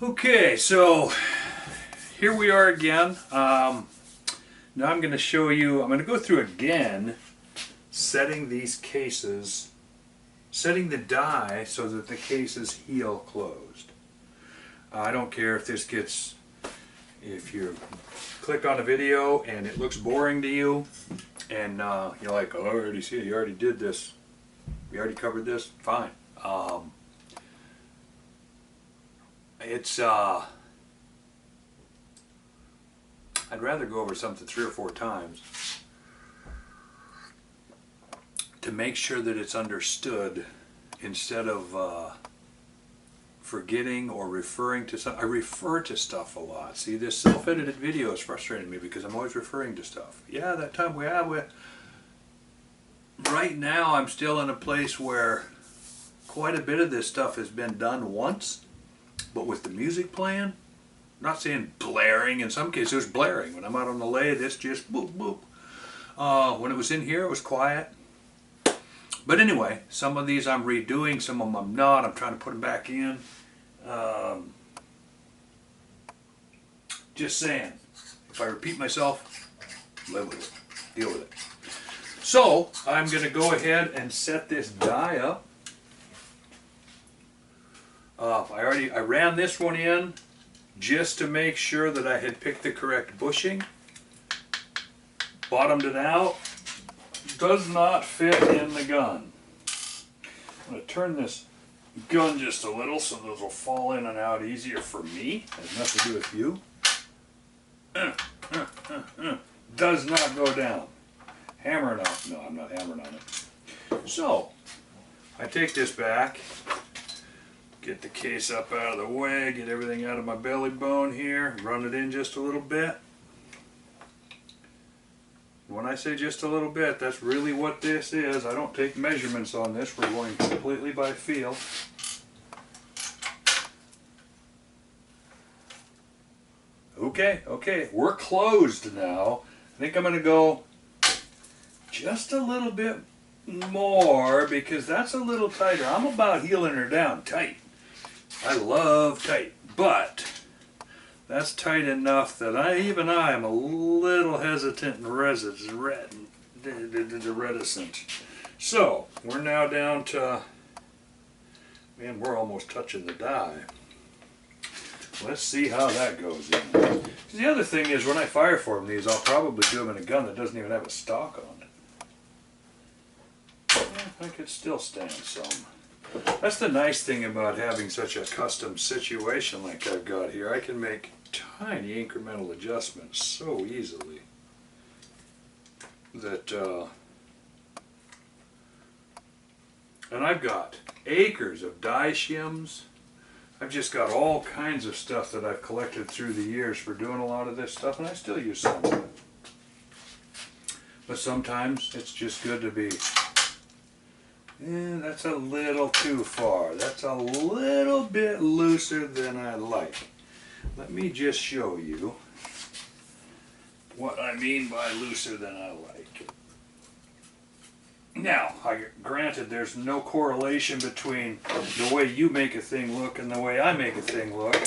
Okay, so here we are again. Now I'm going to show you, I'm going to go through again setting these cases, setting the die so that the cases heel closed. I don't care if this gets, if you click on a video and it looks boring to you and you're like, oh, I already see it, you already did this, we already covered this, fine. I'd rather go over something 3 or 4 times to make sure that it's understood instead of forgetting or referring to something. I refer to stuff a lot. See, this self-edited video is frustrating me because I'm always referring to stuff. Yeah, that time we have with. Right now I'm still in a place where quite a bit of this stuff has been done once, but with the music playing, I'm not saying blaring, in some cases it was blaring. When I'm out on the lathe, it's just boop, boop. When it was in here, it was quiet. But anyway, some of these I'm redoing, some of them I'm not. I'm trying to put them back in. Just saying, if I repeat myself, live with it, deal with it. So, I'm going to go ahead and set this die up. I ran this one in just to make sure that I had picked the correct bushing. Bottomed it out. Does not fit in the gun. I'm going to turn this gun just a little so those will fall in and out easier for me. Has nothing to do with you. Does not go down. Hammer it out. No, I'm not hammering on it. So, I take this back. Get the case up out of the way, get everything out of my belly bone here, run it in just a little bit. When I say just a little bit, that's really what this is. I don't take measurements on this, we're going completely by feel. Okay, we're closed now. I think I'm going to go just a little bit more because that's a little tighter. I'm about heeling her down tight. I love tight, but that's tight enough that even I am a little hesitant and reticent. So, we're now down to, man, we're almost touching the die. Let's see how that goes in. The other thing is when I fire form these, I'll probably do them in a gun that doesn't even have a stock on it. I could still stand some. That's the nice thing about having such a custom situation like I've got here. I can make tiny incremental adjustments so easily that, and I've got acres of die shims. I've just got all kinds of stuff that I've collected through the years for doing a lot of this stuff, and I still use some of it. But sometimes it's just good to be, that's a little too far. That's a little bit looser than I like. Let me just show you what I mean by looser than I like. Now, granted, there's no correlation between the way you make a thing look and the way I make a thing look,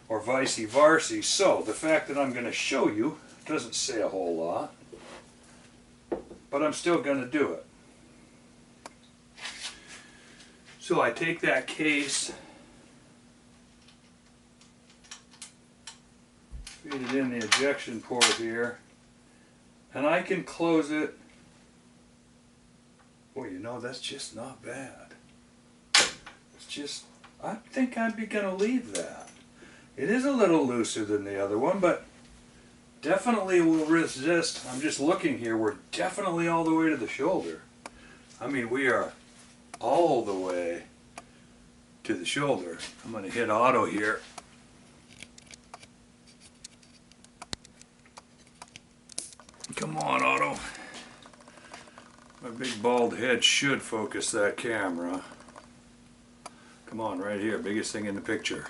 or vice versa. So, the fact that I'm going to show you doesn't say a whole lot, but I'm still going to do it. So I take that case, feed it in the ejection port here, and I can close it. Boy, you know, that's just not bad. It's just, I think I'd be going to leave that. It is a little looser than the other one, but definitely will resist. I'm just looking here, we're definitely all the way to the shoulder. I mean, we are all the way to the shoulder. I'm going to hit auto here. Come on, auto. My big bald head should focus that camera. Come on, right here, biggest thing in the picture.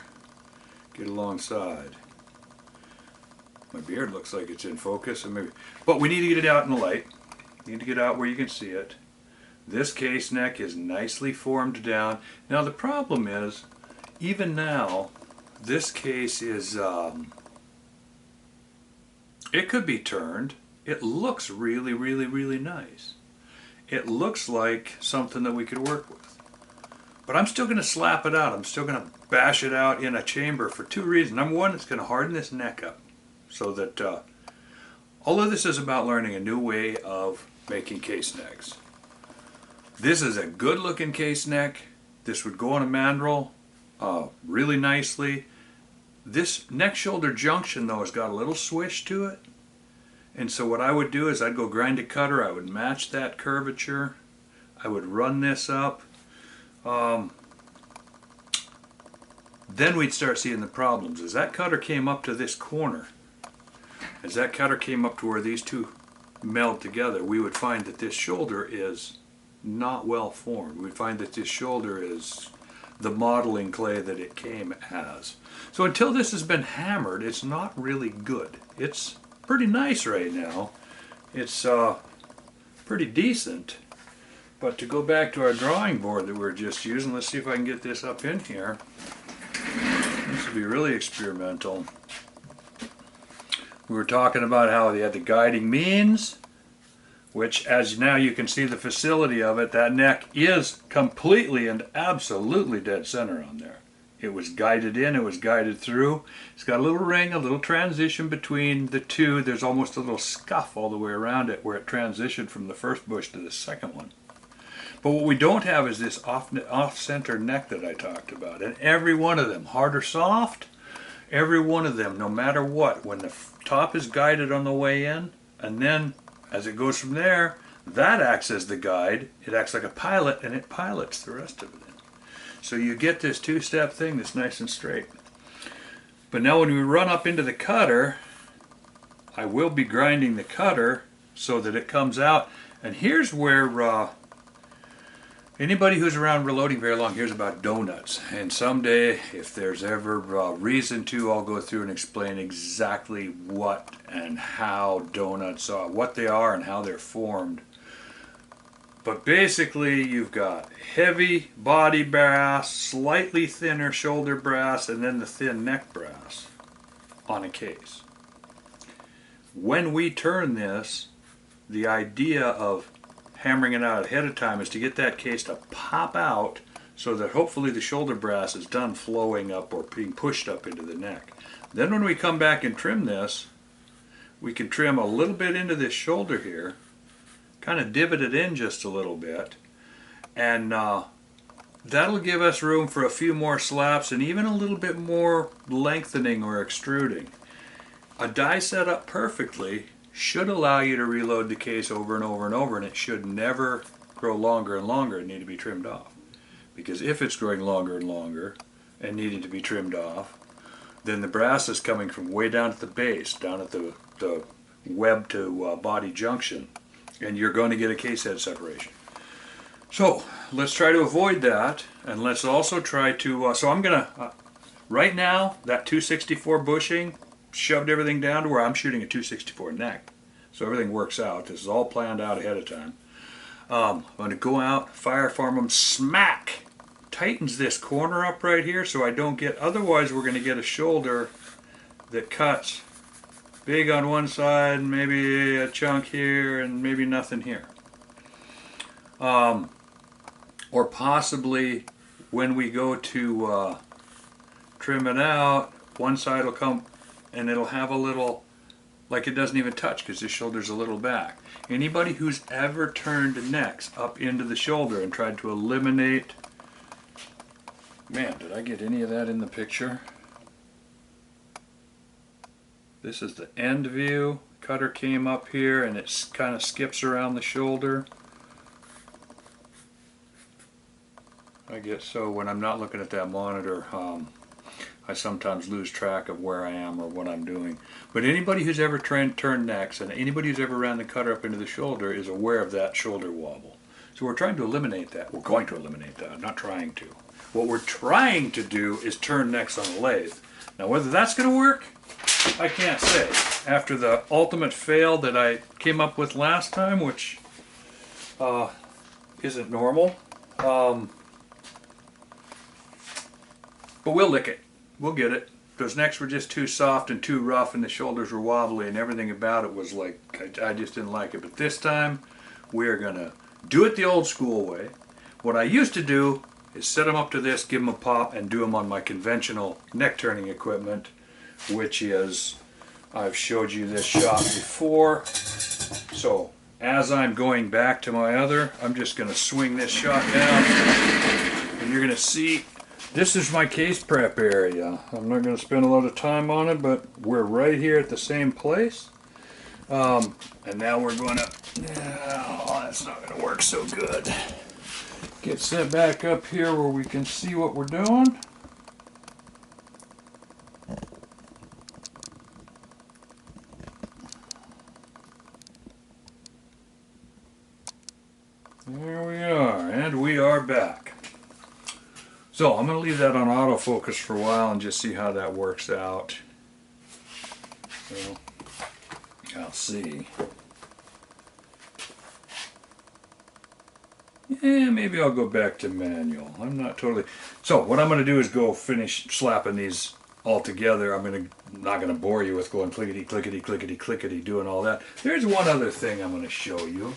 Get alongside. My beard looks like it's in focus, and maybe, but we need to get it out in the light. You need to get out where you can see it. This case neck is nicely formed down. Now the problem is, even now, this case is, it could be turned. It looks really, really, really nice. It looks like something that we could work with. But I'm still going to slap it out. I'm still going to bash it out in a chamber for two reasons. Number one, it's going to harden this neck up. So that, all of this is about learning a new way of making case necks. This is a good looking case neck. This would go on a mandrel really nicely. This neck shoulder junction though has got a little swish to it. And so what I would do is I'd go grind a cutter. I would match that curvature. I would run this up. Then we'd start seeing the problems. As that cutter came up to this corner, as that cutter came up to where these two meld together, we would find that this shoulder is not well formed. We'd find that this shoulder is the modeling clay that it came as. So until this has been hammered, it's not really good. It's pretty nice right now. It's pretty decent. But to go back to our drawing board that we're just using, let's see if I can get this up in here. This will be really experimental. We were talking about how they had the guiding means, which as now you can see the facility of it, that neck is completely and absolutely dead center on there. It was guided in, it was guided through. It's got a little ring, a little transition between the two. There's almost a little scuff all the way around it where it transitioned from the first bush to the second one. But what we don't have is this off-center neck that I talked about. And every one of them, hard or soft, every one of them, no matter what, when the top is guided on the way in, and then as it goes from there, that acts as the guide. It acts like a pilot, and it pilots the rest of it. So you get this two-step thing that's nice and straight. But now when we run up into the cutter, I will be grinding the cutter so that it comes out. And here's where anybody who's around reloading very long hears about donuts. And someday, if there's ever reason to, I'll go through and explain exactly what and how donuts are, what they are and how they're formed. But basically, you've got heavy body brass, slightly thinner shoulder brass, and then the thin neck brass on a case. When we turn this, the idea of hammering it out ahead of time is to get that case to pop out so that hopefully the shoulder brass is done flowing up or being pushed up into the neck. Then when we come back and trim this, we can trim a little bit into this shoulder here, kind of divot it in just a little bit, and that'll give us room for a few more slaps and even a little bit more lengthening or extruding. A die set up perfectly should allow you to reload the case over and over and over, and it should never grow longer and longer and need to be trimmed off. Because if it's growing longer and longer and needing to be trimmed off, then the brass is coming from way down at the base, down at the web to body junction, and you're going to get a case head separation. So let's try to avoid that, and let's also try to, so I'm going to, right now, that 264 bushing, shoved everything down to where I'm shooting a 264 neck. So everything works out. This is all planned out ahead of time. I'm going to go out, fire farm them, smack! Tightens this corner up right here so I don't get, otherwise we're going to get a shoulder that cuts big on one side, maybe a chunk here, and maybe nothing here. Or possibly when we go to trim it out, one side will come and it'll have a little, like it doesn't even touch because this shoulder's a little back. Anybody who's ever turned necks up into the shoulder and tried to eliminate, man, did I get any of that in the picture? This is the end view. Cutter came up here and it kind of skips around the shoulder. I guess so. When I'm not looking at that monitor, I sometimes lose track of where I am or what I'm doing. But anybody who's ever turned necks and anybody who's ever ran the cutter up into the shoulder is aware of that shoulder wobble. So we're trying to eliminate that. We're going to eliminate that. I'm not trying to. What we're trying to do is turn necks on a lathe. Now whether that's going to work, I can't say. After the ultimate fail that I came up with last time, which isn't normal, but we'll lick it. we'll get it. Those necks were just too soft and too rough, and the shoulders were wobbly, and everything about it was like, I just didn't like it. But this time, we're gonna do it the old school way. What I used to do is set them up to this, give them a pop, and do them on my conventional neck turning equipment, which is, I've showed you this shot before. So as I'm going back to my other, I'm just gonna swing this shot down, and you're gonna see, this is my case prep area. I'm not going to spend a lot of time on it, but we're right here at the same place. And now we're going to, oh, that's not going to work so good. Get set back up here where we can see what we're doing. There we are, and we are back. So I'm going to leave that on autofocus for a while and just see how that works out. So, I'll see. Yeah, maybe I'll go back to manual. I'm not totally... So what I'm going to do is go finish slapping these all together. Not going to bore you with going clickety, clickety, clickety, clickety, doing all that. There's one other thing I'm going to show you.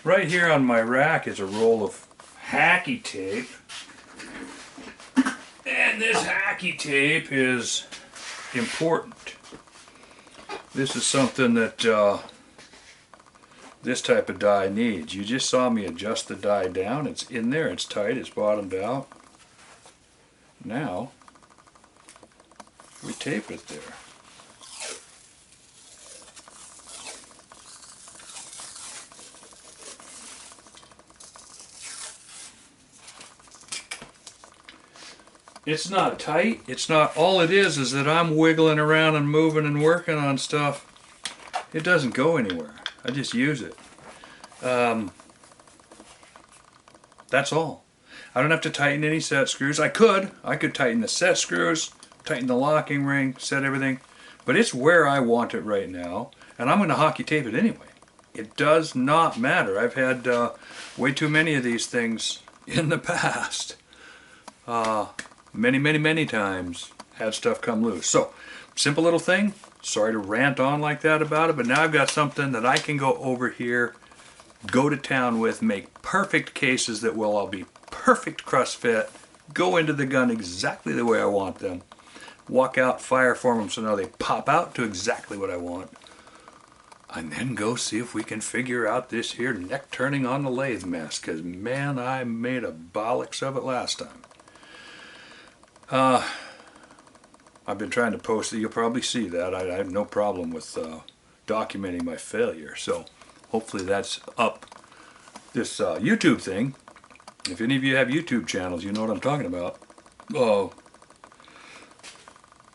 Right here on my rack is a roll of hacky tape. And this hacky tape is important. This is something that this type of die needs. You just saw me adjust the die down. It's in there, it's tight, it's bottomed out. Now, we tape it there. It's not tight. It's not, all it is that I'm wiggling around and moving and working on stuff. It doesn't go anywhere. I just use it. That's all. I don't have to tighten any set screws. I could tighten the set screws, tighten the locking ring, set everything. But it's where I want it right now. And I'm going to hockey tape it anyway. It does not matter. I've had way too many of these things in the past. Many times had stuff come loose. So, simple little thing. Sorry to rant on like that about it, but now I've got something that I can go over here, go to town with, make perfect cases that will all be perfect crush fit, go into the gun exactly the way I want them, walk out, fire form them so now they pop out to exactly what I want, and then go see if we can figure out this here neck turning on the lathe mess, because man, I made a bollocks of it last time. I've been trying to post it. You'll probably see that. I have no problem with documenting my failure. So hopefully that's up. This YouTube thing, if any of you have YouTube channels, you know what I'm talking about.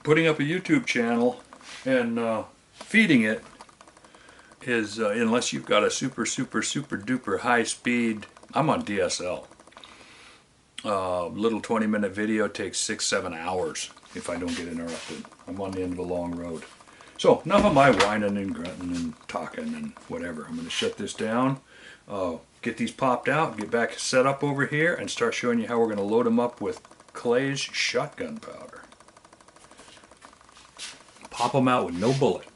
Putting up a YouTube channel and feeding it is, unless you've got a super duper high speed, I'm on DSL. Little 20-minute video takes 6-7 hours if I don't get interrupted. I'm on the end of a long road. So enough of my whining and grunting and talking and whatever. I'm going to shut this down, get these popped out, get back set up over here, and start showing you how we're going to load them up with Clay's shotgun powder. Pop them out with no bullet.